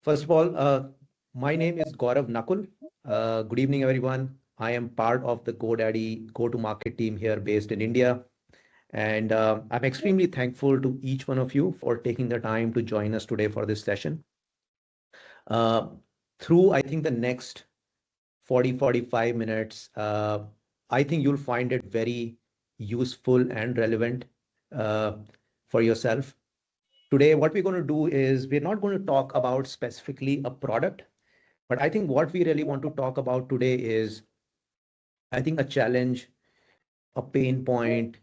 First of all, my name is Gaurav Nakul. Good evening, everyone. I am part of the GoDaddy go-to-market team here based in India. And I'm extremely thankful to each one of you for taking the time to join us today for this session. Uh, through, I think, the next 45 minutes, I think you'll find it very useful and relevant uh, for yourself. Today, what we're going to do is we're not going to talk about specifically a product. But I think what we really want to talk about today is, I think, a challenge, a pain point,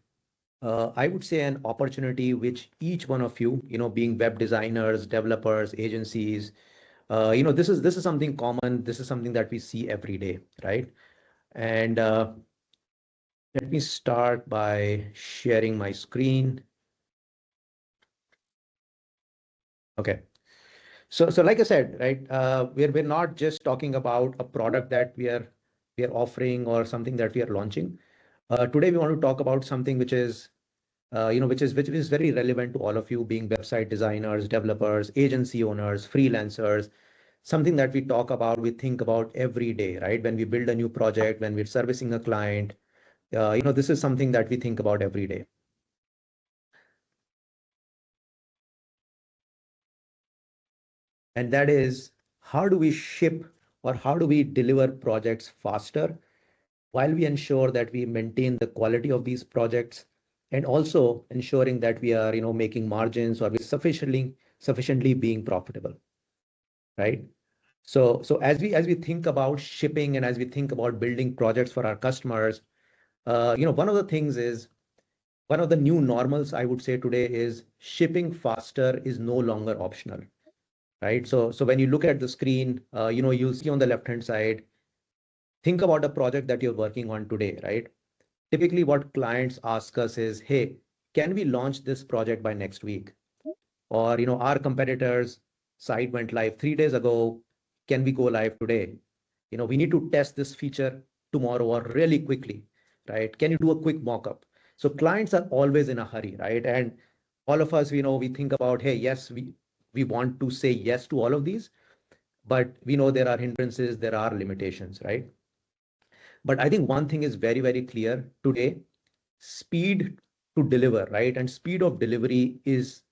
I would say an opportunity which each one of you, being web designers, developers, agencies, this is something common. This is something that we see every day, right? And let me start by sharing my screen. Okay. So like I said, right, we're not just talking about a product that we are offering or something that we are launching. Today we want to talk about something which is which is very relevant to all of you, being website designers, developers, agency owners, freelancers. Something that we talk about, we think about every day, right? When we build a new project, when we're servicing a client, this is something that we think about every day. And that is, how do we ship or how do we deliver projects faster while we ensure that we maintain the quality of these projects, and also ensuring that we are making margins, or we sufficiently being profitable, right? So as we think about shipping and as we think about building projects for our customers, one of the things is, one of the new normals, I would say, today is shipping faster is no longer optional, right? So when you look at the screen, you'll see on the left hand side, think about a project that you're working on today, right? Typically what clients ask us is, hey, can we launch this project by next week? Or, our competitors site went live 3 days ago. Can we go live today? We need to test this feature tomorrow or really quickly, right? Can you do a quick mock-up? So clients are always in a hurry, right? And all of us, we think about, hey, yes, we want to say yes to all of these, but we know there are hindrances, there are limitations, right? But I think one thing is very, very clear today: speed to deliver, right? And speed of delivery is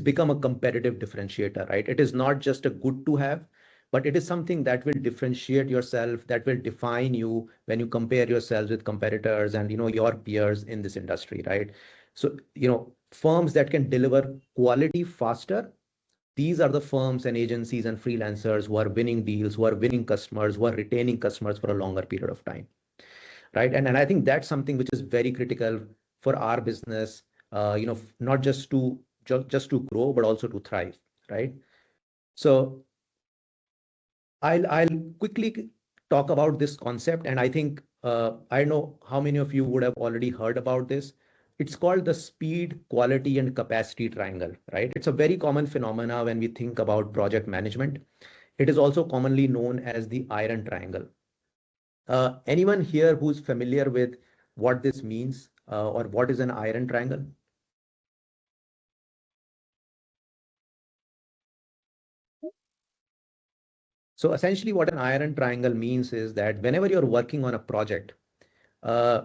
become a competitive differentiator, right? It is not just a good to have, but it is something that will differentiate yourself, that will define you when you compare yourselves with competitors and your peers in this industry, right? So firms that can deliver quality faster, these are the firms and agencies and freelancers who are winning deals, who are winning customers, who are retaining customers for a longer period of time, right? And I think that's something which is very critical for our business, not just to grow, but also to thrive, right? So I'll quickly talk about this concept, and I think I know how many of you would have already heard about this. It's called the speed, quality, and capacity triangle, right? It's a very common phenomena when we think about project management. It is also commonly known as the iron triangle. Anyone here who's familiar with what this means, or what is an iron triangle? So essentially what an iron triangle means is that whenever you're working on a project, uh,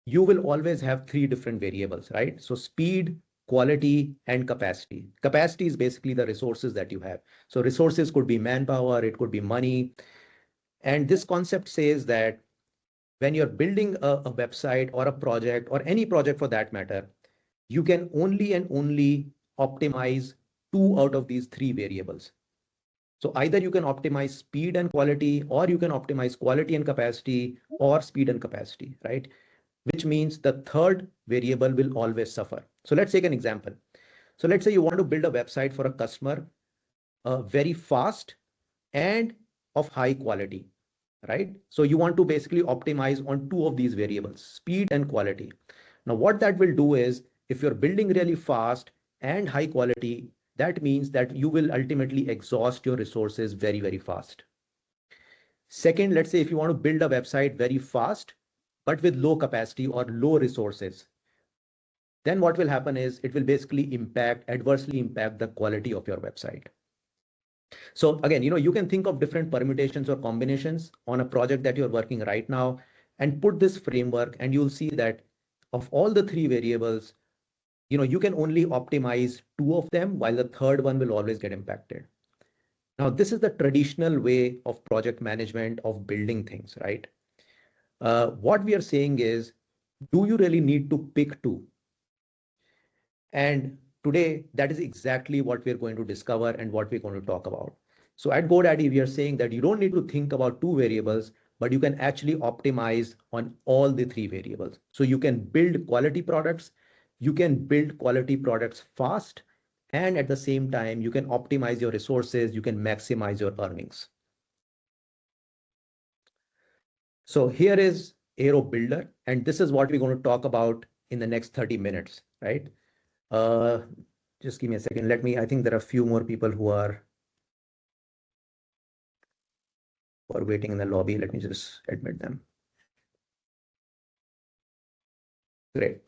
you will always have three different variables, right? So speed, quality, and capacity. Capacity is basically the resources that you have. So resources could be manpower, it could be money. And this concept says that when you're building a website or a project or any project for that matter, you can only and only optimize two out of these three variables. So either you can optimize speed and quality, or you can optimize quality and capacity, or speed and capacity, right? Which means the third variable will always suffer. So let's take an example. So let's say you want to build a website for a customer, very fast and of high quality, right? So you want to basically optimize on two of these variables, speed and quality. Now, what that will do is, if you're building really fast and high quality, that means that you will ultimately exhaust your resources very, very fast. Second, let's say if you want to build a website very fast, but with low capacity or low resources, then what will happen is it will basically adversely impact the quality of your website. So again, you can think of different permutations or combinations on a project that you're working right now and put this framework, and you'll see that of all the three variables, you can only optimize two of them while the third one will always get impacted. Now, this is the traditional way of project management, of building things, right? What we are saying is, do you really need to pick two? And today, that is exactly what we're going to discover and what we're going to talk about. So at GoDaddy, we are saying that you don't need to think about two variables, but you can actually optimize on all the three variables. So you can build quality products, you can build quality products fast, and at the same time, you can optimize your resources, you can maximize your earnings. So here is Airo Builder, and this is what we're going to talk about in the next 30 minutes, right? Uh, just give me a second. I think there are a few more people who are waiting in the lobby. Let me just admit them. Great.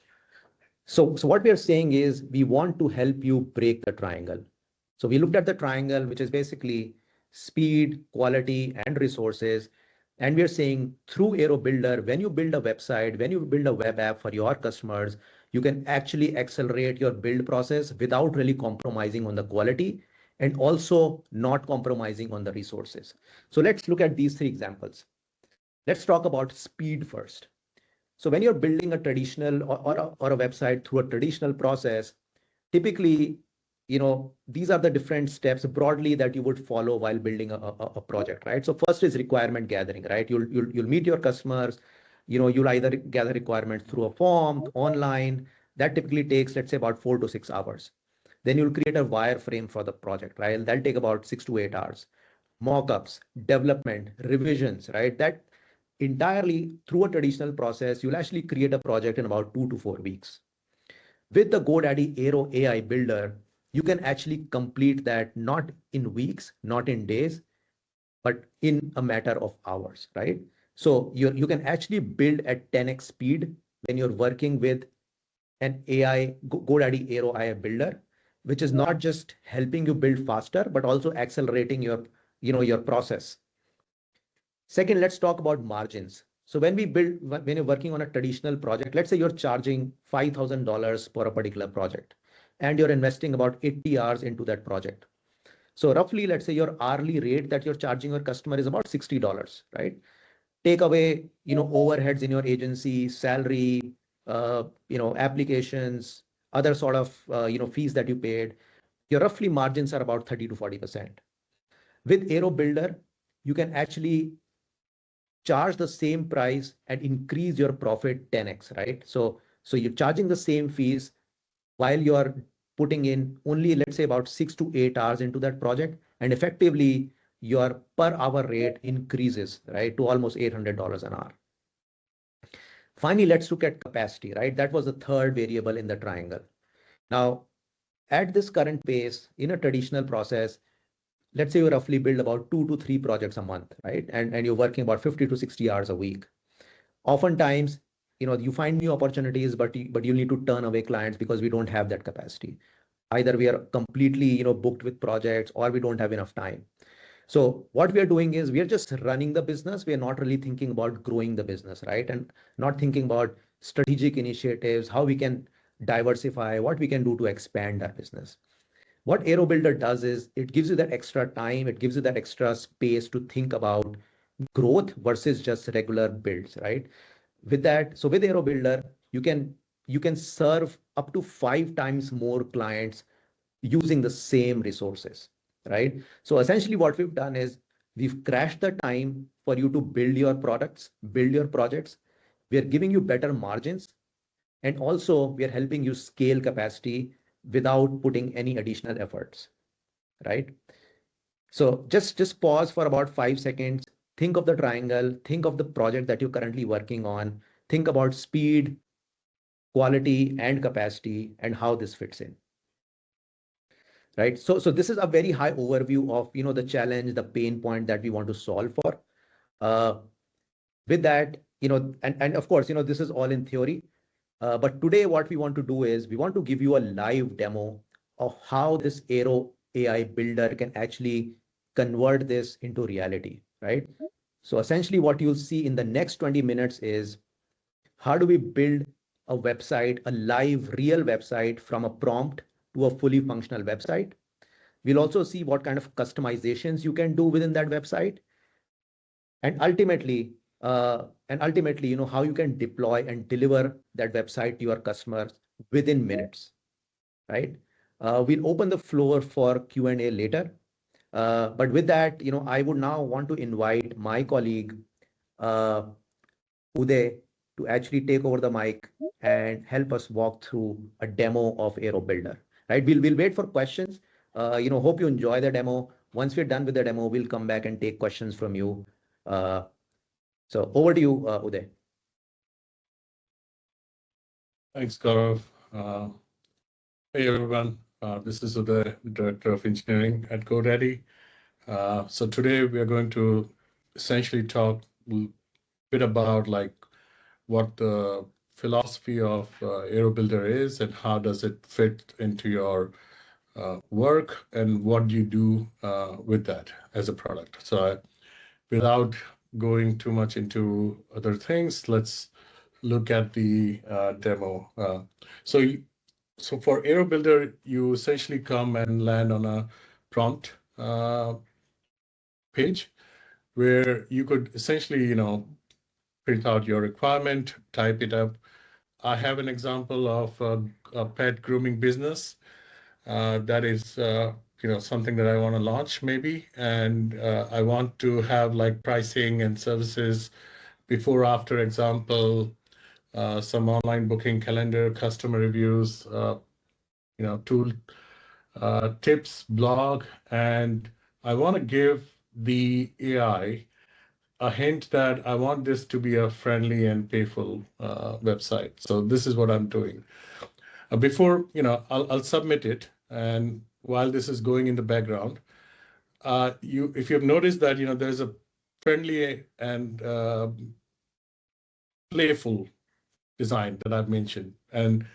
So what we are saying is we want to help you break the triangle. So we looked at the triangle, which is basically speed, quality, and resources. And we are saying through Airo Builder, when you build a website, when you build a web app for your customers, you can actually accelerate your build process without really compromising on the quality and also not compromising on the resources. So let's look at these three examples. Let's talk about speed first. So when you're building a traditional or a website through a traditional process, typically, these are the different steps broadly that you would follow while building a project, right? So first is requirement gathering, right? You'll meet your customers, you'll either gather requirements through a form, online. That typically takes, let's say, about 4 to 6 hours. Then you'll create a wireframe for the project, right? That'll take about 6 to 8 hours. Mockups, development, revisions, right? That entirely through a traditional process, you'll actually create a project in about 2 to 4 weeks. With the GoDaddy Airo AI Builder, you can actually complete that not in weeks, not in days, but in a matter of hours, right? So you can actually build at 10x speed when you're working with an AI GoDaddy Airo AI Builder, which is not just helping you build faster, but also accelerating your process. Second, let's talk about margins. So when you're working on a traditional project, let's say you're charging $5,000 for a particular project, and you're investing about 80 hours into that project. So roughly, let's say your hourly rate that you're charging your customer is about $60, right? Take away, overheads in your agency, salary, applications, other sort of, fees that you paid. Your roughly margins are about 30 to 40%. With Aero Builder, you can actually charge the same price and increase your profit 10x, right? So you're charging the same fees while you're putting in only, let's say, about 6 to 8 hours into that project, and effectively your per hour rate increases, right, to almost $800 an hour. Finally, let's look at capacity, right? That was the third variable in the triangle. Now, at this current pace, in a traditional process, let's say you roughly build about 2 to 3 projects a month, right? And you're working about 50 to 60 hours a week. Oftentimes, you find new opportunities, but you need to turn away clients because we don't have that capacity. Either we are completely, booked with projects, or we don't have enough time. So what we are doing is we are just running the business. We are not really thinking about growing the business, right? And not thinking about strategic initiatives, how we can diversify, what we can do to expand our business. What Aero Builder does is it gives you that extra time, it gives you that extra space to think about growth versus just regular builds, right? With that, so with Aero Builder, you can serve up to 5 times more clients using the same resources, right? So essentially what we've done is we've crashed the time for you to build your products, build your projects. We are giving you better margins, and also we are helping you scale capacity without putting any additional efforts, right? So just pause for about 5 seconds. Think of the triangle, think of the project that you're currently working on, think about speed, quality, and capacity, and how this fits in, right? So this is a very high overview of, the challenge, the pain point that we want to solve for. Uh, with that, and of course, this is all in theory. But today, what we want to do is we want to give you a live demo of how this Aero AI Builder can actually convert this into reality, right? So essentially what you'll see in the next 20 minutes is how do we build a website, a live real website from a prompt to a fully functional website. We'll also see what kind of customizations you can do within that website, and ultimately, how you can deploy and deliver that website to your customers within minutes, right? We'll open the floor for Q&A later. But with that, I would now want to invite my colleague, uh, Uday, to actually take over the mic and help us walk through a demo of Airo Builder, right? We'll wait for questions. Hope you enjoy the demo. Once we're done with the demo, we'll come back and take questions from you. So over to you, Uday. Thanks, Gaurav. Hey, everyone. This is Uday, Director of Engineering at GoDaddy. So today we are going to essentially talk a bit about like what the philosophy of Airo Builder is and how does it fit into your work and what do you do with that as a product. So without going too much into other things, let's look at the demo. So for Airo Builder, you essentially come and land on a prompt page where you could essentially, print out your requirement, type it up. I have an example of a pet grooming business that is, something that I want to launch maybe, and I want to have like pricing and services before, after example, some online booking calendar, customer reviews, tool tips, blog, and I want to give the AI a hint that I want this to be a friendly and payful website. So this is what I'm doing. Before, I'll submit it, and while this is going in the background, if you've noticed that, there's a friendly and playful design that I've mentioned, and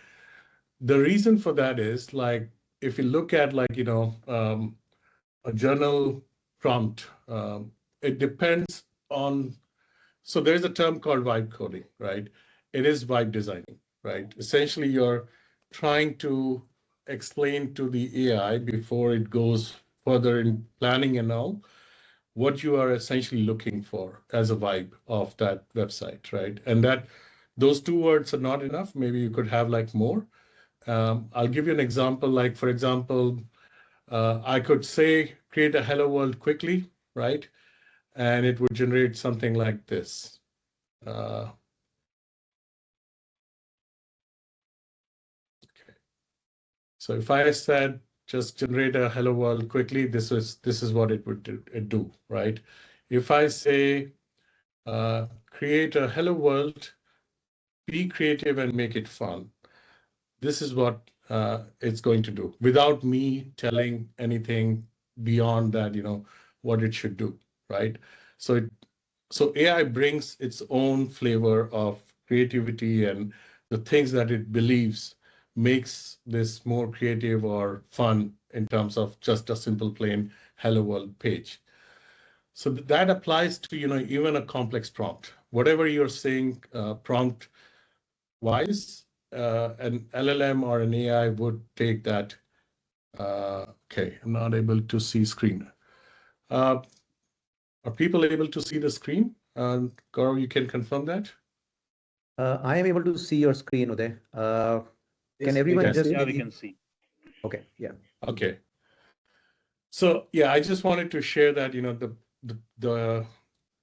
the reason for that is like if you look at like a journal prompt, it depends on. So there's a term called vibe coding, right? It is vibe designing, right? Essentially, you're trying to explain to the AI before it goes further in planning and all what you are essentially looking for as a vibe of that website, right? And that those two words are not enough. Maybe you could have like more. I'll give you an example. Like, for example, I could say, create a hello world quickly, right? And it would generate something like this. Okay. So if I said, just generate a hello world quickly, this is what it would do, right? If I say, create a hello world, be creative and make it fun, this is what it's going to do without me telling anything beyond that, what it should do, right? So AI brings its own flavor of creativity and the things that it believes makes this more creative or fun in terms of just a simple plain hello world page. So that applies to, even a complex prompt. Whatever you're saying prompt wise, an LLM or an AI would take that. Okay, I'm not able to see screen. Are people able to see the screen? Gaurav, you can confirm that? I am able to see your screen, Uday. Can Yes, we everyone can just see. Yeah, we maybe? can see. Okay, yeah. Okay. So yeah, I just wanted to share that, the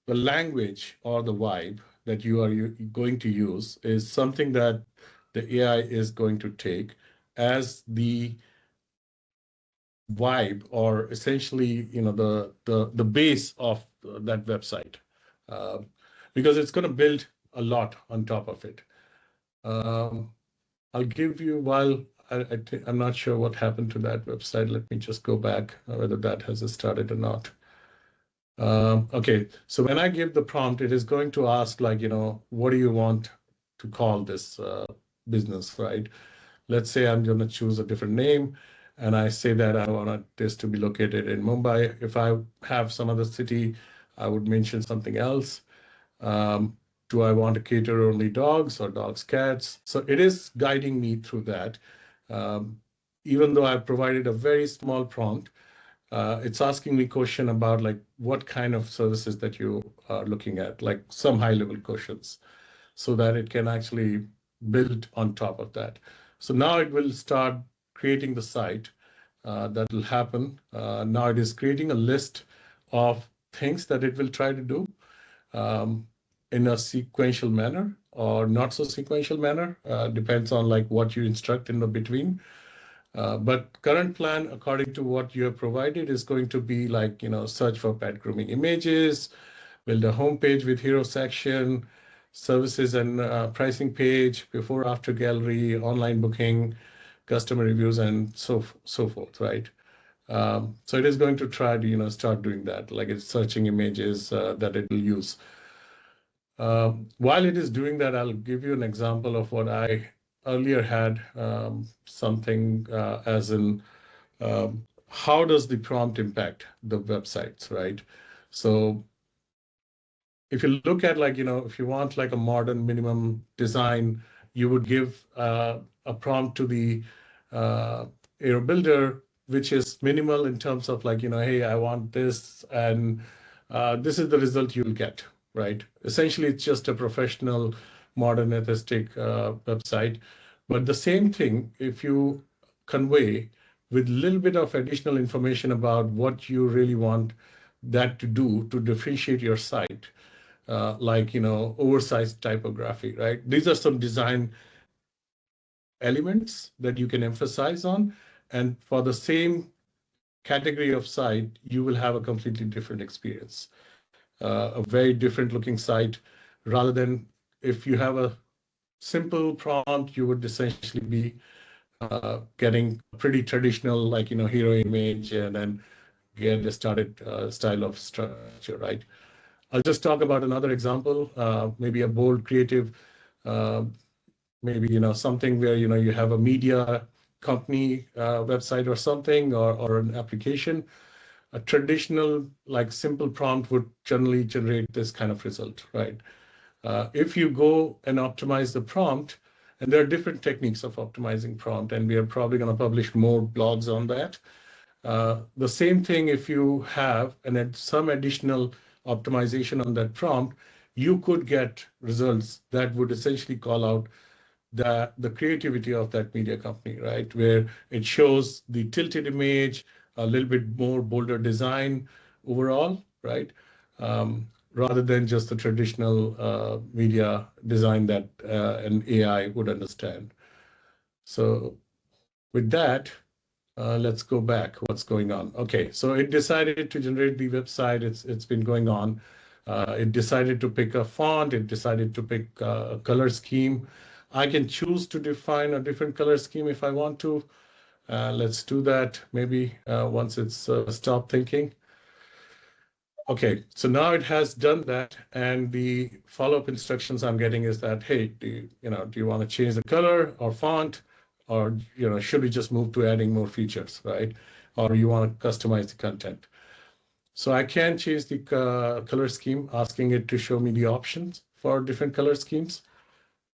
the language or the vibe that you are going to use is something that the AI is going to take as the vibe or essentially, the base of that website, uh, because it's going to build a lot on top of it. Um, I'll give you while I'm not sure what happened to that website. Let me just go back whether that has started or not. Okay, so when I give the prompt, it is going to ask like, what do you want to call this business, right? Let's say I'm going to choose a different name. and I say that I want this to be located in Mumbai. If I have some other city, I would mention something else. Um, do I want to cater only dogs or dogs, cats? So it is guiding me through that. Um, Even though I've provided a very small prompt, it's asking me question about like what kind of services that you are looking at, like some high level questions, so that it can actually build on top of that. So now it will start creating the site. That will happen. Now it is creating a list of things that it will try to do um, in a sequential manner or not so sequential manner. Depends on like what you instruct in the between. But current plan, according to what you have provided, is going to be like, search for pet grooming images, build a homepage with hero section, services and pricing page, before after gallery, online booking, customer reviews, and so forth, right? So it is going to try to start doing that, like it's searching images that it will use. While it is doing that, I'll give you an example of what I earlier had, something as in how does the prompt impact the websites, right? So if you look at like, if you want like a modern minimum design, you would give a prompt to the uh, Airo Builder, which is minimal in terms of like, hey, I want this, and this is the result you'll get, right? Essentially, it's just a professional, modern, aesthetic website. But the same thing, if you convey with a little bit of additional information about what you really want that to do to differentiate your site, like oversized typography, right? These are some design elements that you can emphasize on, and for the same category of site, you will have a completely different experience, a very different looking site, rather than if you have a simple prompt, you would essentially be getting a pretty traditional, like hero image, and then get a started style of structure, right? I'll just talk about another example, maybe a bold, creative, uh, maybe something where you have a media company website or something, or an application. A traditional, like simple prompt would generally generate this kind of result, right? If you go and optimize the prompt, and there are different techniques of optimizing prompt, and we are probably going to publish more blogs on that. The same thing, if you have some additional optimization on that prompt, you could get results that would essentially call out the creativity of that media company, right? Where it shows the tilted image, a little bit more bolder design overall, right? Rather than just the traditional media design that an AI would understand. So with that, let's go back. What's going on? Okay, so it decided to generate the website. It's been going on. It decided to pick a font. It decided to pick a color scheme. I can choose to define a different color scheme if I want to. Let's do that maybe once it's stopped thinking. Okay, so now it has done that, and the follow-up instructions I'm getting is that, hey, do you want to change the color or font, or should we just move to adding more features, right? Or you want to customize the content? So I can change the color scheme, asking it to show me the options for different color schemes.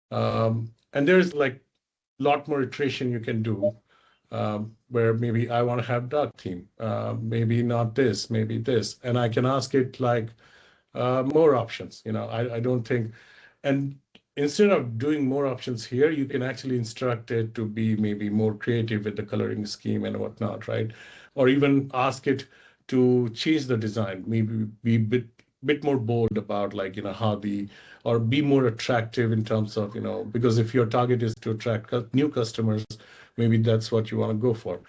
And there's like a lot more iteration you can do, where maybe I want to have dark theme, maybe not this, maybe this, and I can ask it like more options. I don't think, and instead of doing more options here, you can actually instruct it to be maybe more creative with the coloring scheme and whatnot, right? Or even ask it to change the design, maybe be bit more bold about like how or be more attractive in terms of because if your target is to attract new customers, maybe that's what you want to go for.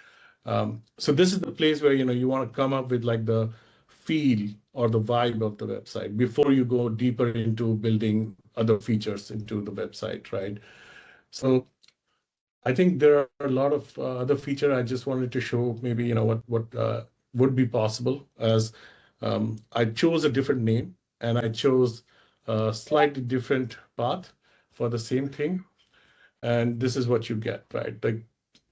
So this is the place where you want to come up with like the feel or the vibe of the website before you go deeper into building other features into the website, right? So I think there are a lot of other feature I just wanted to show maybe what would be possible as I chose a different name, and I chose a slightly different path for the same thing, and this is what you get, right? Like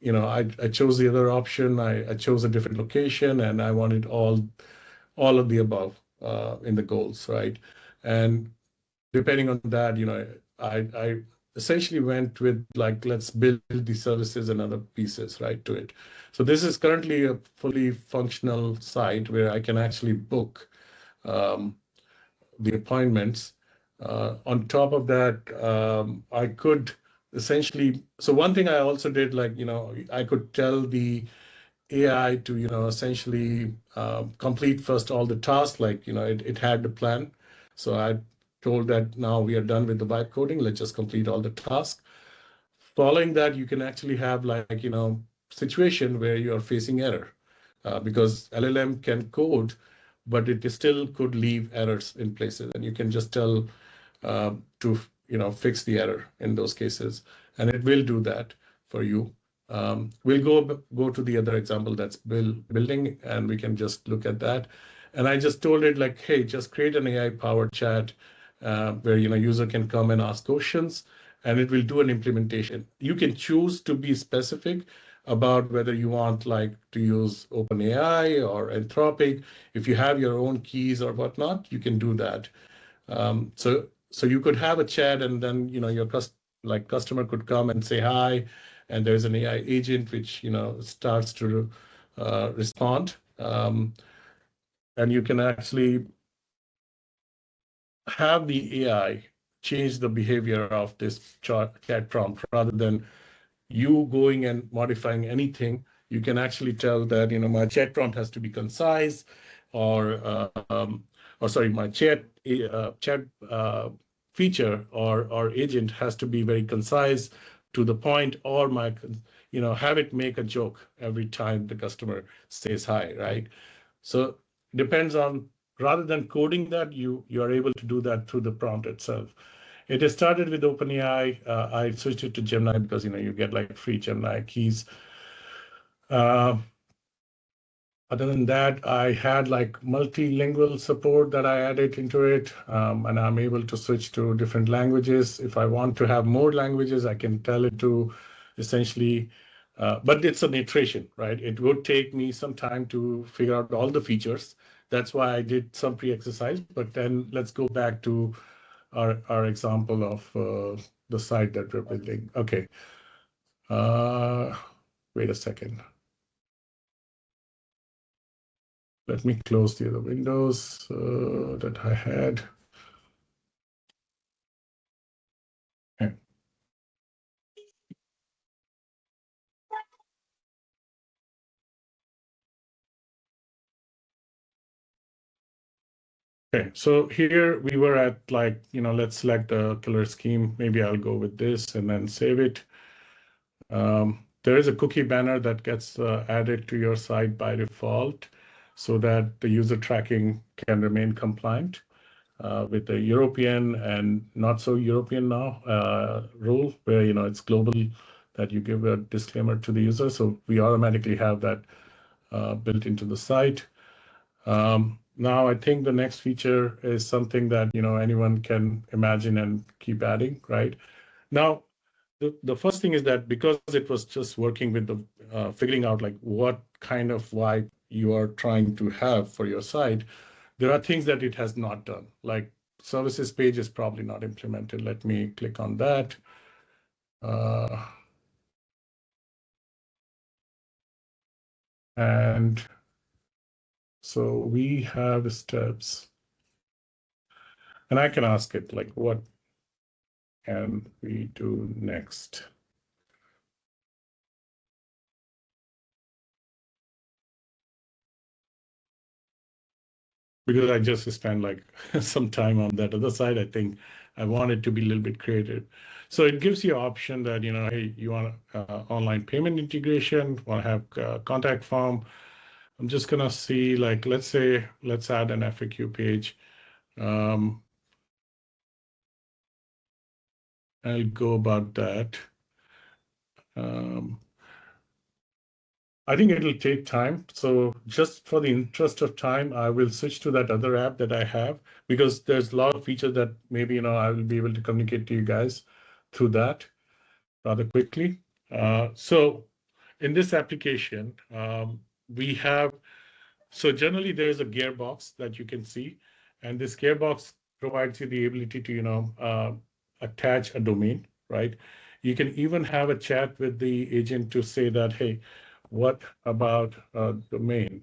I chose the other option. I chose a different location, and I wanted all of the above in the goals, right? And depending on that, I essentially went with like, let's build the services and other pieces, right, to it. So this is currently a fully functional site where I can actually book um, the appointments. On top of that, I could essentially, so one thing I also did, like, I could tell the AI to, essentially complete first all the tasks, like, it had the plan. So I told that now we are done with the vibe coding, let's just complete all the tasks. Following that, you can actually have like, situation where you are facing error because LLM can code, but it still could leave errors in places, and you can just tell to fix the error in those cases, and it will do that for you. We'll go to the other example, that's building, and we can just look at that. And I just told it like, hey, just create an AI powered chat where user can come and ask questions, and it will do an implementation. You can choose to be specific about whether you want like to use OpenAI or Anthropic. If you have your own keys or whatnot, you can do that. So you could have a chat, and then your customer could come and say hi, and there's an AI agent which starts to respond, and you can actually have the AI change the behavior of this chat prompt rather than you going and modifying anything. You can actually tell that my chat prompt has to be concise, or or sorry, my chat feature or agent has to be very concise, to the point, or have it make a joke every time the customer says hi, right? So depends on, rather than coding that, you are able to do that through the prompt itself. It has started with OpenAI. I switched it to Gemini because you get like free Gemini keys. Uh, Other than that, I had like multilingual support that I added into it, and I'm able to switch to different languages. If I want to have more languages, I can tell it to essentially, but it's an iteration, right? It would take me some time to figure out all the features. That's why I did some pre-exercise. But then let's go back to our example of the site that we're building. Okay. Uh, Wait a second. Let me close the other windows that I had. Okay. Okay, so here we were at like, let's select the color scheme. Maybe I'll go with this and then save it. There is a cookie banner that gets added to your site by default so that the user tracking can remain compliant with the European and not so European now rule, where it's global, that you give a disclaimer to the user. So we automatically have that built into the site. Now I think the next feature is something that anyone can imagine and keep adding, right? Now, the first thing is that because it was just working with the figuring out like what kind of vibe you are trying to have for your site, there are things that it has not done. Like services page is probably not implemented. Let me click on that. And so we have steps, and I can ask it like, what can we do next? Because I just spent like some time on that other side. I think I want it to be a little bit creative. So it gives you an option that, hey, you want online payment integration, want to have contact form. I'm just going to see, like, let's add an FAQ page. I'll go about that. I think it'll take time. So just for the interest of time, I will switch to that other app that I have, because there's a lot of features that maybe, I will be able to communicate to you guys through that rather quickly. So in this application, we have, so generally there is a gearbox that you can see, and this gearbox provides you the ability to, attach a domain, right? You can even have a chat with the agent to say that, hey, what about a domain?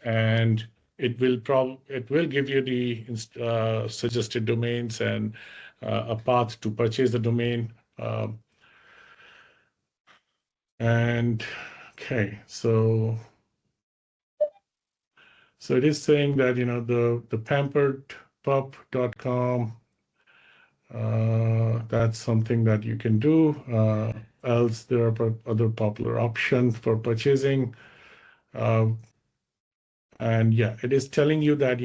And it will give you the suggested domains and a path to purchase the domain. And okay, so it is saying that the pamperedpup.com, that's something that you can do. Else there are other popular options for purchasing. Uh, and yeah, it is telling you that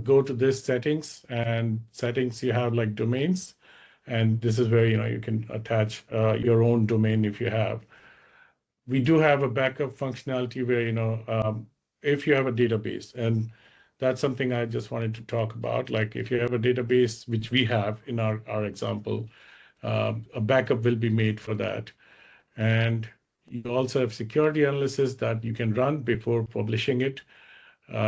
go to this settings, and settings you have like domains, and this is where you can attach your own domain if you have. We do have a backup functionality where if you have a database, and that's something I just wanted to talk about. Like if you have a database, which we have in our example, a backup will be made for that. And you also have security analysis that you can run before publishing it.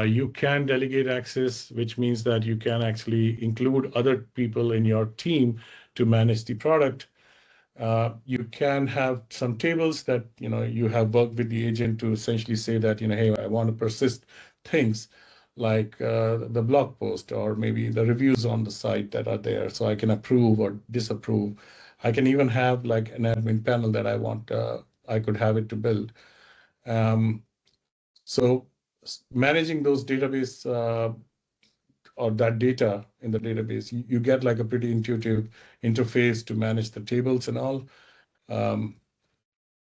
You can delegate access, which means that you can actually include other people in your team to manage the product. You can have some tables that you have worked with the agent to essentially say that hey, I want to persist things like the blog post or maybe the reviews on the site that are there, so I can approve or disapprove. I can even have like an admin panel that I could have it to build. So managing those database or that data in the database, you get like a pretty intuitive interface to manage the tables and all. Um,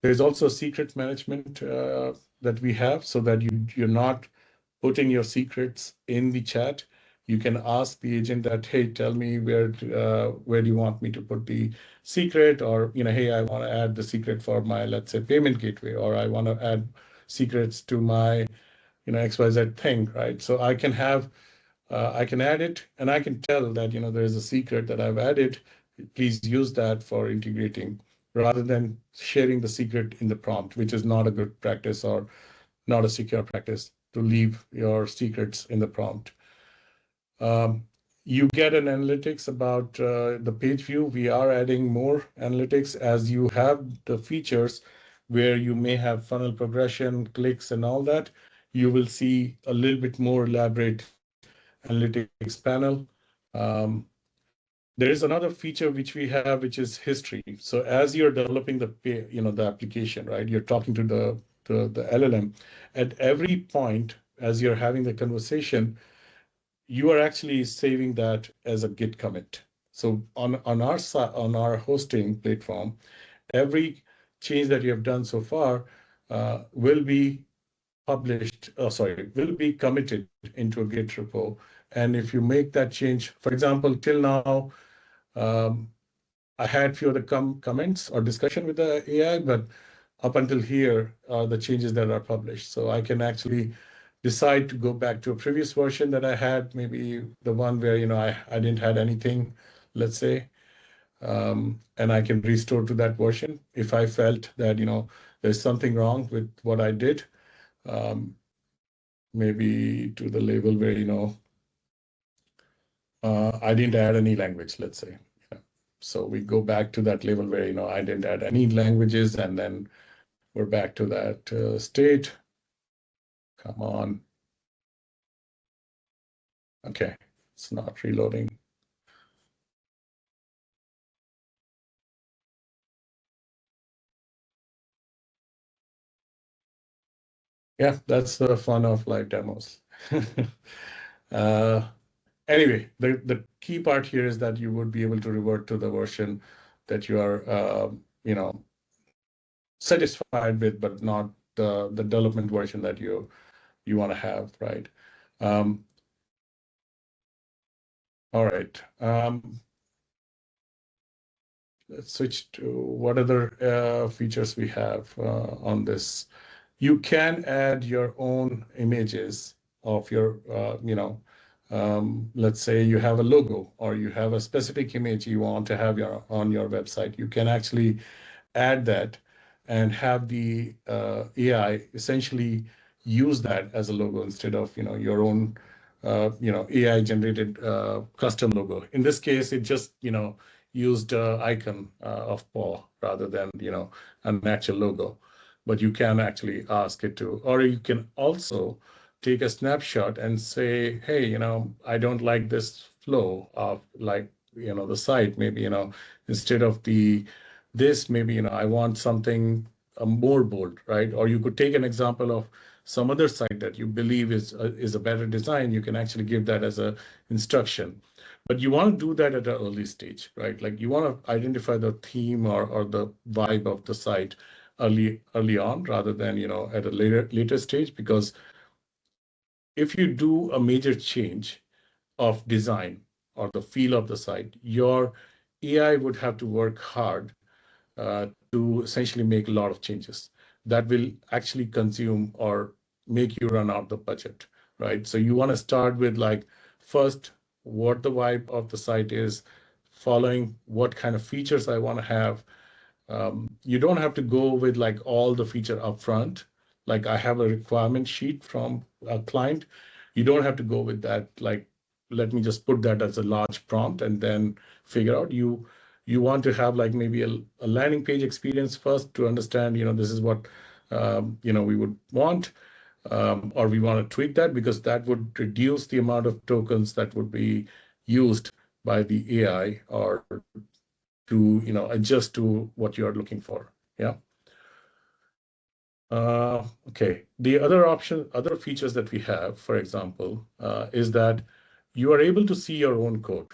there's also secret management that we have, so that you're not putting your secrets in the chat. You can ask the agent that, hey, tell me where do you want me to put the secret, or hey, I want to add the secret for my, let's say, payment gateway, or I want to add secrets to my XYZ thing, right? So I can add it, and I can tell that there is a secret that I've added. Please use that for integrating, rather than sharing the secret in the prompt, which is not a good practice or not a secure practice to leave your secrets in the prompt. You get an analytics about the page view. We are adding more analytics as you have the features where you may have funnel progression, clicks, and all that. You will see a little bit more elaborate analytics panel. Um, there is another feature which we have, which is history. So as you're developing the application, right, you're talking to the LLM. At every point, as you're having the conversation, you are actually saving that as a Git commit. So on our hosting platform, every change that you have done so far will be will be committed into a Git repo. And if you make that change, for example, till now, um, I had few of the comments or discussion with the AI, but up until here are the changes that are published. So I can actually decide to go back to a previous version that I had, maybe the one where I didn't had anything, let's say, and I can restore to that version if I felt that there's something wrong with what I did. Um, maybe to the level where I didn't add any language, let's say. So we go back to that level where I didn't add any languages, and then we're back to that state. Come on. Okay, it's not reloading. Yeah, that's the fun of live demos. uh, anyway, the key part here is that you would be able to revert to the version that you are, satisfied with, but not the development version that you want to have, right? Um, all right. Let's switch to what other features we have on this. You can add your own images of your, let's say you have a logo or you have a specific image you want to have on your website. You can actually add that. and have the AI essentially use that as a logo instead of your own AI generated custom logo. In this case, it just used icon of paw rather than an actual logo. But you can actually ask it to, or you can also take a snapshot and say, hey, I don't like this flow of like the site. Maybe instead of this, maybe I want something more bold, right? Or you could take an example of some other site that you believe is a better design. You can actually give that as a instruction. But you want to do that at an early stage, right? Like you want to identify the theme or the vibe of the site early on rather than at a later stage, because if you do a major change of design or the feel of the site, your AI would have to work hard to essentially make a lot of changes that will actually consume or make you run out the budget, right? So you want to start with like first what the vibe of the site is, following what kind of features I want to have. You don't have to go with like all the feature upfront. Like I have a requirement sheet from a client. You don't have to go with that. Like, let me just put that as a large prompt and then figure out. You want to have like maybe a landing page experience first to understand, this is what we would want, or we want to tweak that because that would reduce the amount of tokens that would be used by the AI or to adjust to what you are looking for. Yeah. Okay. The other features that we have, for example, is that you are able to see your own code.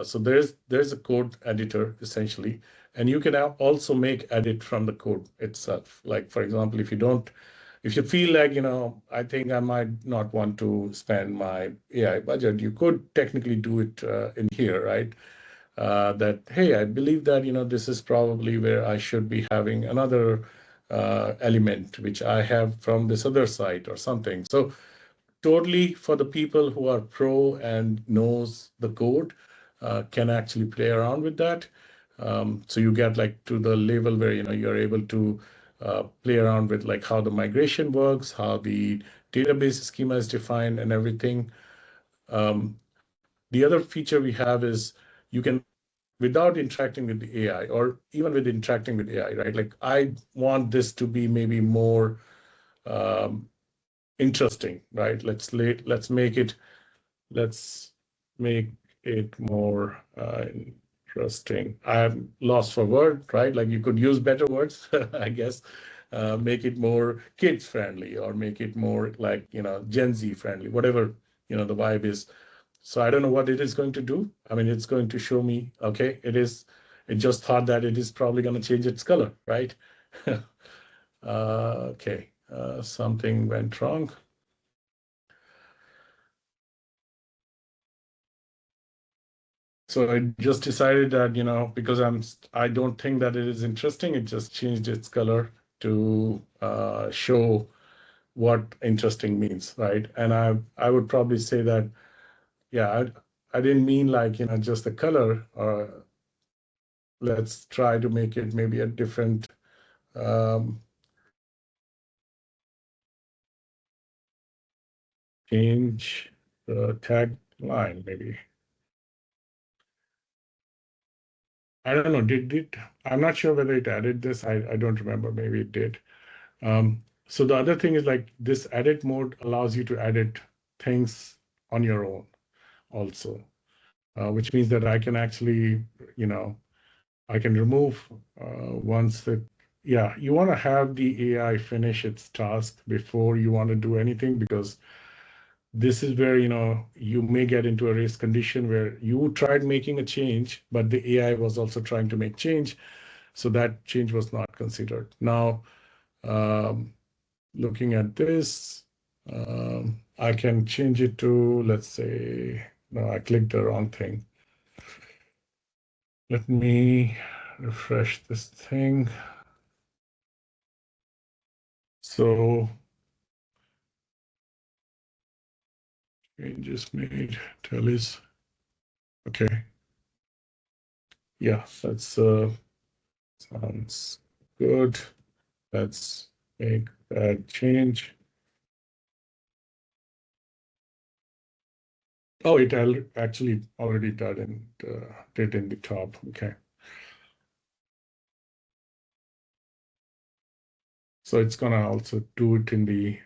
So there's a code editor essentially, and you can also make edit from the code itself. Like for example, if you feel like I think I might not want to spend my AI budget, you could technically do it in here, right? That, hey, I believe that this is probably where I should be having another element which I have from this other site or something. So totally for the people who are pro and knows the code can actually play around with that. So you get like to the level where you're able to play around with like how the migration works, how the database schema is defined and everything. The other feature we have is you can, without interacting with the AI or even with interacting with AI, right? Like I want this to be maybe more um, interesting, right? Let's make it more interesting. I'm lost for word, right? Like you could use better words, I guess. Make it more kids friendly or make it more like Gen Z friendly, whatever the vibe is. So I don't know what it is going to do. I mean, it's going to show me, okay, it just thought that it is probably going to change its color, right? Okay, something went wrong. So I just decided that, because I don't think that it is interesting, it just changed its color to show what interesting means, right? And I would probably say that, yeah, I didn't mean like, just the color, or let's try to make it maybe a different um, change the tagline, maybe. I don't know. I'm not sure whether it added this. I don't remember. Maybe it did. So the other thing is like this edit mode allows you to edit things on your own also, which means that I can actually, I can remove once that, yeah, you want to have the AI finish its task before you want to do anything, because this is where you may get into a race condition where you tried making a change, but the AI was also trying to make change, so that change was not considered. Now, um, looking at this, I can change it to, let's say, no, I clicked the wrong thing. Let me refresh this thing. So changes made, tallies. Okay. Yeah, that's sounds good. Let's make that change. Oh, it actually already did in the top. Okay. So it's gonna also do it in the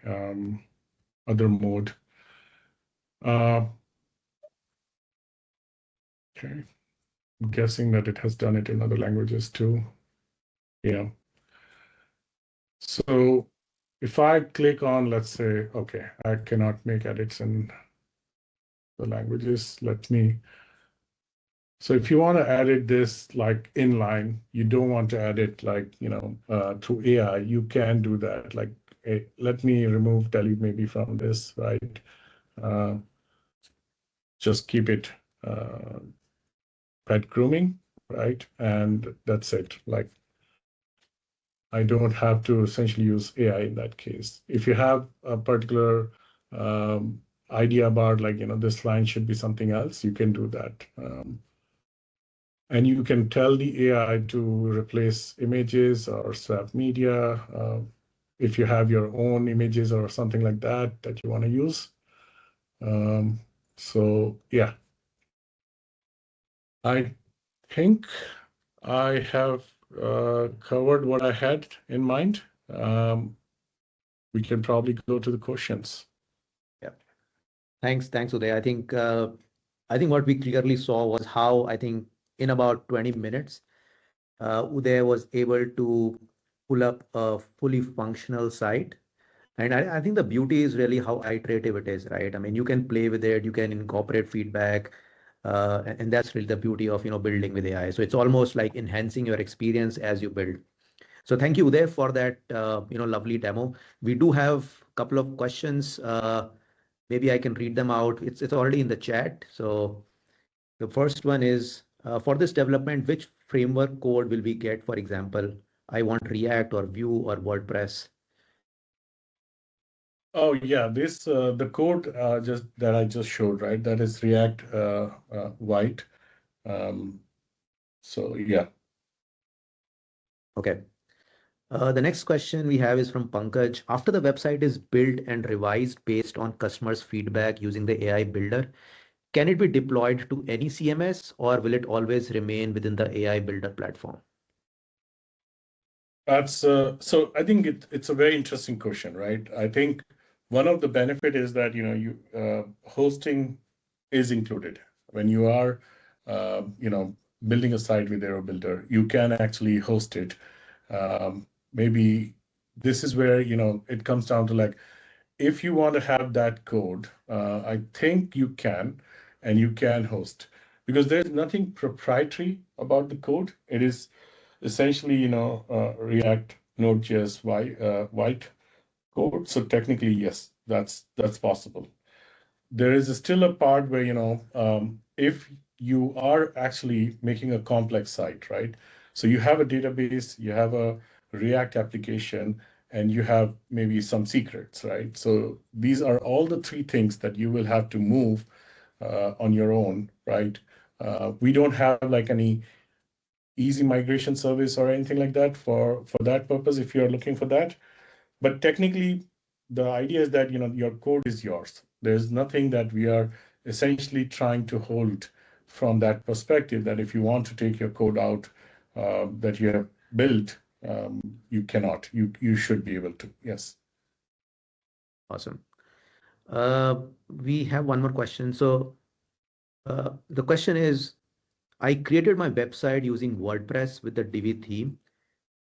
other mode. Okay. I'm guessing that it has done it in other languages too. Yeah. So if I click on, let's say, okay, I cannot make edits in the languages. So if you want to edit this like inline, you don't want to edit like, through AI, you can do that. Like, let me delete maybe from this, right? Uh, just keep it pet grooming, right? And that's it. Like, I don't have to essentially use AI in that case. If you have a particular idea about like, this line should be something else, you can do that. And you can tell the AI to replace images or swap media if you have your own images or something like that that you want to use. So yeah, I think I have covered what I had in mind. We can probably go to the questions. Yeah. Thanks, Uday. I think what we clearly saw was how I think in about 20 minutes, Uday was able to pull up a fully functional site. And I think the beauty is really how iterative it is, right? I mean, you can play with it, you can incorporate feedback, and that's really the beauty of building with AI. So it's almost like enhancing your experience as you build. So thank you, Uday, for that lovely demo. We do have a couple of questions. Maybe I can read them out. It's already in the chat. So the first one is for this development, which framework code will we get? For example, I want React or Vue or WordPress. Oh yeah, this the code just that I just showed, right? That is React White. Um, so yeah. Okay. The next question we have is from Pankaj. After the website is built and revised based on customers' feedback using the AI builder, can it be deployed to any CMS or will it always remain within the AI builder platform? That's so I think it's a very interesting question, right? I think one of the benefit is that you hosting is included when you are building a site with Aero Builder. You can actually host it. Maybe this is where it comes down to like if you want to have that code, I think you can, and you can host because there's nothing proprietary about the code. It is essentially, React Node.js white code. So technically, yes, that's possible. There is still a part where, if you are actually making a complex site, right? So you have a database, you have a React application, and you have maybe some secrets, right? So these are all the three things that you will have to move on your own, right? We don't have like any easy migration service or anything like that for that purpose if you're looking for that. But technically, the idea is that your code is yours. There's nothing that we are essentially trying to hold from that perspective that if you want to take your code out that you have built, you cannot. You should be able to. Yes. Awesome. We have one more question. So the question is, I created my website using WordPress with the Divi theme.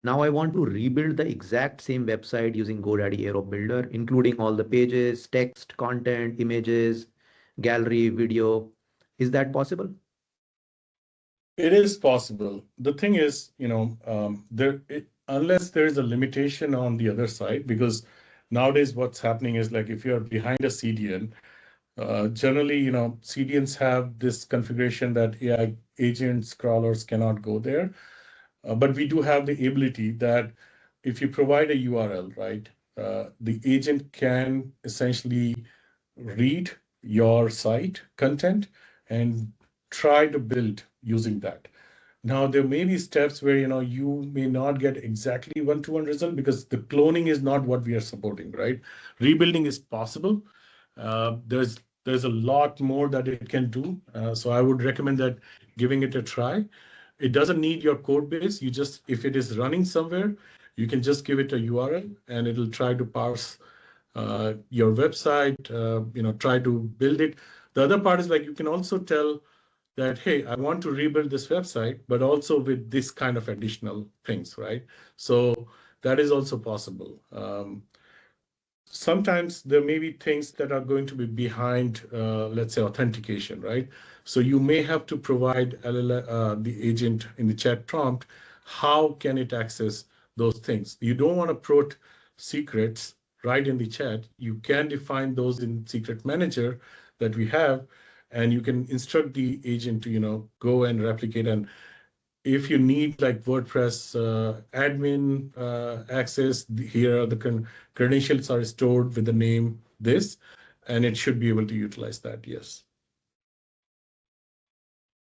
Now I want to rebuild the exact same website using GoDaddy Aero Builder, including all the pages, text, content, images, gallery, video. Is that possible? It is possible. The thing is, unless there is a limitation on the other side, because nowadays what's happening is like if you're behind a CDN, generally, CDNs have this configuration that AI agents, crawlers cannot go there. But we do have the ability that if you provide a URL, right, the agent can essentially read your site content and try to build using that. Now, there may be steps where you may not get exactly one-to-one result because the cloning is not what we are supporting, right? Rebuilding is possible. There's a lot more that it can do. So I would recommend that giving it a try. It doesn't need your code base. You just, if it is running somewhere, you can just give it a URL and it'll try to parse your website, try to build it. The other part is like you can also tell that, hey, I want to rebuild this website, but also with this kind of additional things, right? So that is also possible. Sometimes there may be things that are going to be behind, let's say, authentication, right? So you may have to provide the agent in the chat prompt, how can it access those things? You don't want to put secrets right in the chat. You can define those in Secret Manager that we have, and you can instruct the agent to, go and replicate. And if you need like WordPress admin access, here are the credentials are stored with the name this, and it should be able to utilize that. Yes.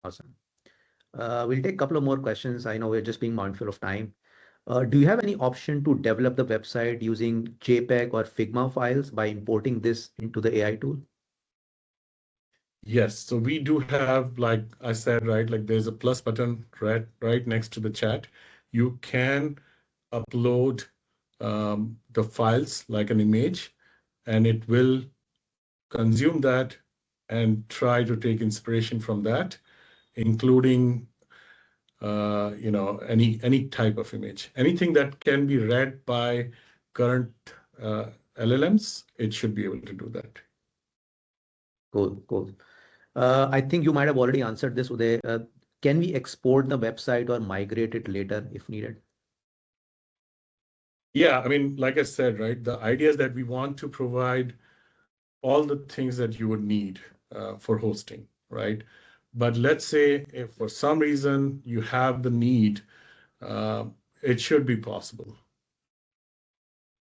Awesome. We'll take a couple of more questions. I know we're just being mindful of time. Do you have any option to develop the website using JPEG or Figma files by importing this into the AI tool? Yes. So we do have, like I said, right, like there's a plus button right next to the chat. You can upload the files like an image, and it will consume that and try to take inspiration from that, including any type of image, anything that can be read by current LLMs. It should be able to do that. Cool, cool. I think you might have already answered this, Uday. Can we export the website or migrate it later if needed? Yeah, I mean, like I said, right, the idea is that we want to provide all the things that you would need for hosting, right? But let's say if for some reason you have the need, uh, it should be possible.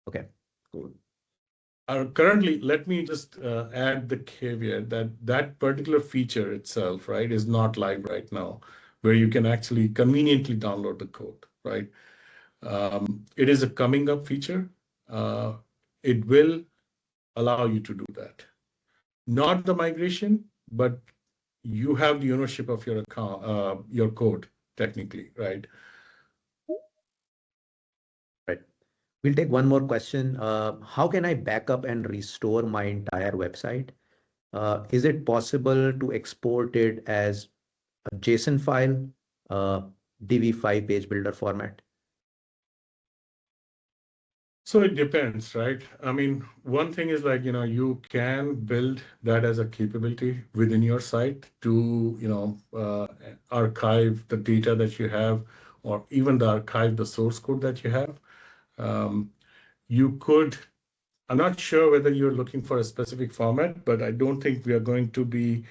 Okay, cool. Currently, let me just add the caveat that that particular feature itself, right, is not live right now, where you can actually conveniently download the code, right? It is a coming up feature. Uh, it will allow you to do that. Not the migration, but you have the ownership of your account, your code, technically, right? Right. We'll take one more question. How can I back up and restore my entire website? Is it possible to export it as a JSON file, uh, DV5 page builder format? So it depends, right? I mean, one thing is like, you can build that as a capability within your site to, archive the data that you have, or even the archive the source code that you have. Um, you could, I'm not sure whether you're looking for a specific format, but I don't think we are going to be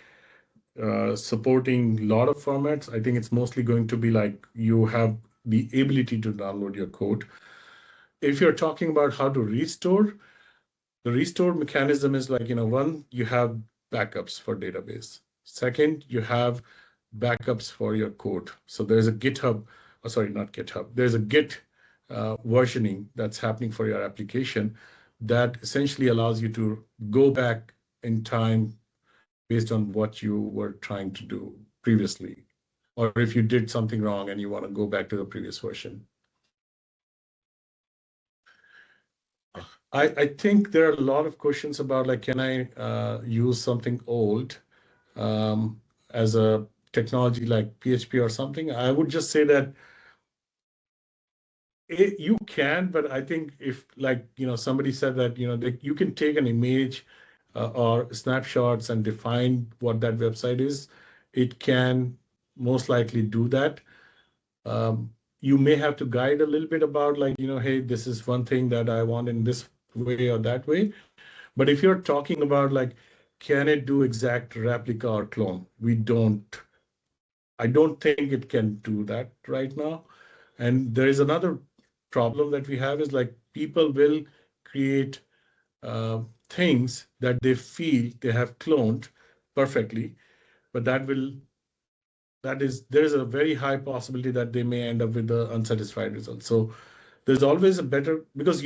supporting a lot of formats. I think it's mostly going to be like you have the ability to download your code. If you're talking about how to restore, the restore mechanism is like, one, you have backups for database. Second, you have backups for your code. So there's a GitHub, oh, sorry, not GitHub, there's a Git versioning that's happening for your application that essentially allows you to go back in time based on what you were trying to do previously. Or if you did something wrong and you want to go back to the previous version. I think there are a lot of questions about like, can I use something old as a technology like PHP or something? I would just say that you can, but I think if like, somebody said that, you can take an image or snapshots and define what that website is, it can most likely do that. You may have to guide a little bit about like, hey, this is one thing that I want in this way or that way. But if you're talking about like, can it do exact replica or clone? I don't think it can do that right now. And there is another problem that we have is like people will create things that they feel they have cloned perfectly, but that will there is a very high possibility that they may end up with the unsatisfied result. So there's always a better, because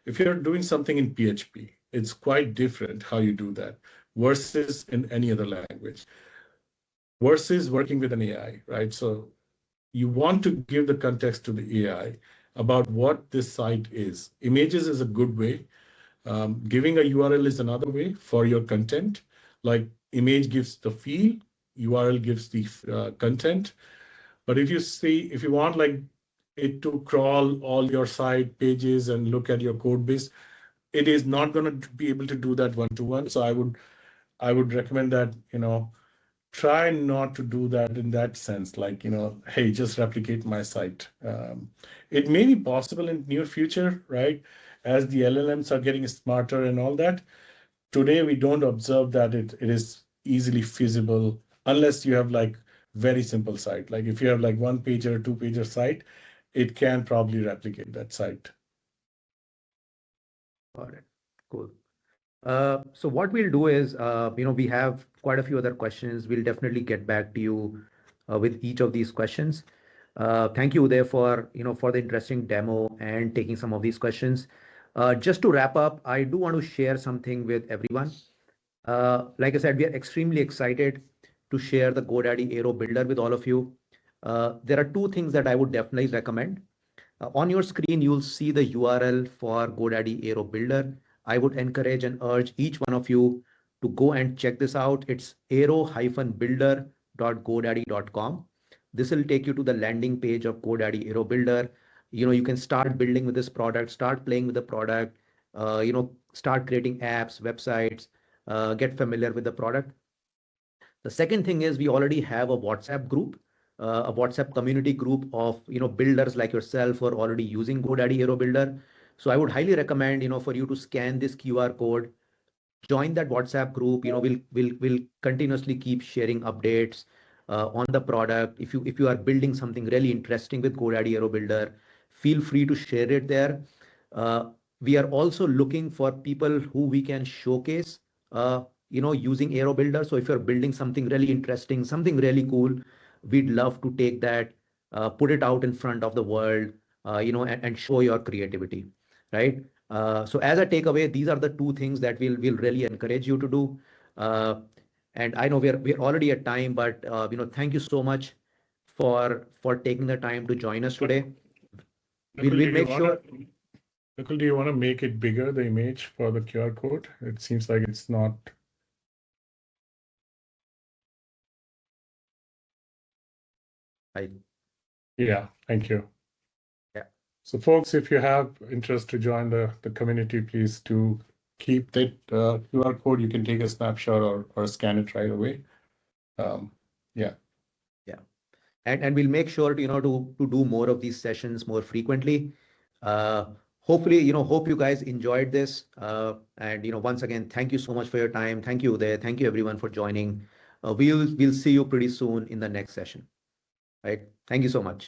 if you're doing something in PHP, it's quite different how you do that versus in any other language, versus working with an AI, right? So you want to give the context to the AI about what this site is. Images is a good way. Giving a URL is another way for your content. Like image gives the feel, URL gives the content. But if you want like it to crawl all your site pages and look at your code base, it is not going to be able to do that one to one. So I would recommend that, try not to do that in that sense, like, hey, just replicate my site. It may be possible in near future, right? As the LLMs are getting smarter and all that. Today, we don't observe that it is easily feasible unless you have like very simple site. Like if you have like one page or two pager site, it can probably replicate that site. Got it. Cool. So what we'll do is, we have quite a few other questions. We'll definitely get back to you with each of these questions. Thank you there for the interesting demo and taking some of these questions. Just to wrap up, I do want to share something with everyone. Like I said, we are extremely excited to share the GoDaddy Airo Builder with all of you. There are two things that I would definitely recommend. On your screen, you'll see the URL for GoDaddy Airo Builder. I would encourage and urge each one of you to go and check this out. It's airo-builder.godaddy.com. This will take you to the landing page of GoDaddy Airo Builder. You can start building with this product, start playing with the product, start creating apps, websites, get familiar with the product. The second thing is we already have a WhatsApp group, a WhatsApp community group of builders like yourself who are already using GoDaddy Hero Builder. So I would highly recommend for you to scan this QR code, join that WhatsApp group. We'll continuously keep sharing updates on the product. If you are building something really interesting with GoDaddy Hero Builder, feel free to share it there. We are also looking for people who we can showcase, using Aero Builder. So if you're building something really interesting, something really cool, we'd love to take that, put it out in front of the world, and show your creativity, right? So as a takeaway, these are the two things that we'll really encourage you to do. Uh, and I know we're already at time, but thank you so much for taking the time to join us today. Nakul, We'll make sure. Do you want to make it bigger, the image for the QR code? It seems like it's not. I, Yeah, thank you. yeah. So folks, if you have interest to join the community, please do keep that QR code. You can take a snapshot or scan it right away. Yeah. Yeah. And we'll make sure to, to do more of these sessions more frequently. Uh, Hopefully, hope you guys enjoyed this. And, once again, thank you so much for your time. Thank you there. Thank you everyone for joining. We'll see you pretty soon in the next session. Right. Thank you so much.